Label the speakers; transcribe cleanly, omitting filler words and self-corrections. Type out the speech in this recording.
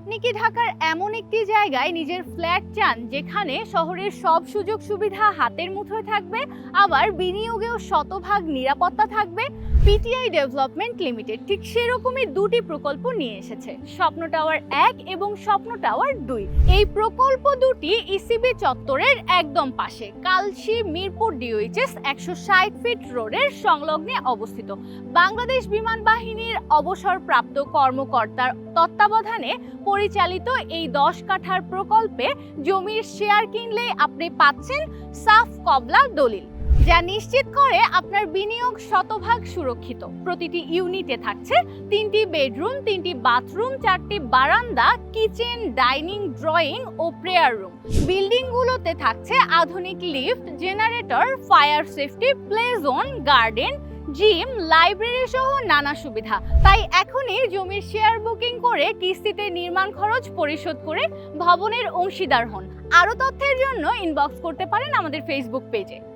Speaker 1: আপনি কি ঢাকার এমন একটি জায়গায় নিজের ফ্ল্যাট চান যেখানে শহরের সব সুযোগ সুবিধা হাতের মুঠোয় থাকবে, আবার বিনিয়োগেও শতভাগ নিরাপত্তা থাকবে? পিটিআই ডেভেলপমেন্ট লিমিটেড ঠিক সেরকমই দুটি প্রকল্প নিয়ে এসেছে, স্বপ্ন টাওয়ার 1 এবং স্বপ্ন টাওয়ার 2। এই প্রকল্প দুটি ইসিবি চত্বরের একদম পাশে কালশী মিরপুর ডিওএইচএস 160 ফিট রোডের সংলগ্নে অবস্থিত। বাংলাদেশ বিমান বাহিনীর অবসরপ্রাপ্ত কর্মকর্তার তত্ত্বাবধানে পরিচালিত এই 10 কাঠার প্রকল্পে জমির শেয়ার কিনলে আপনি পাচ্ছেন সাফ কবলা দলিল, যা নিশ্চিত করে আপনার বিনিয়োগ শতভাগ সুরক্ষিত। প্রতিটি ইউনিটে থাকছে 3টি বেডরুম, 3টি বাথরুম, 4টি বারান্দা, কিচেন, ডাইনিং, ড্রয়িং ও প্রেয়ার রুম। বিল্ডিংগুলোতে থাকছে আধুনিক lift, generator, fire safety, play zone, garden, gym, library সহ নানা সুবিধা। তাই এখনই জমির শেয়ার বুকিং করে কিস্তিতে নির্মাণ খরচ পরিশোধ করে ভবনের অংশীদার হন। আরও তথ্যের জন্য ইনবক্স করতে পারেন আমাদের ফেসবুক পেজে।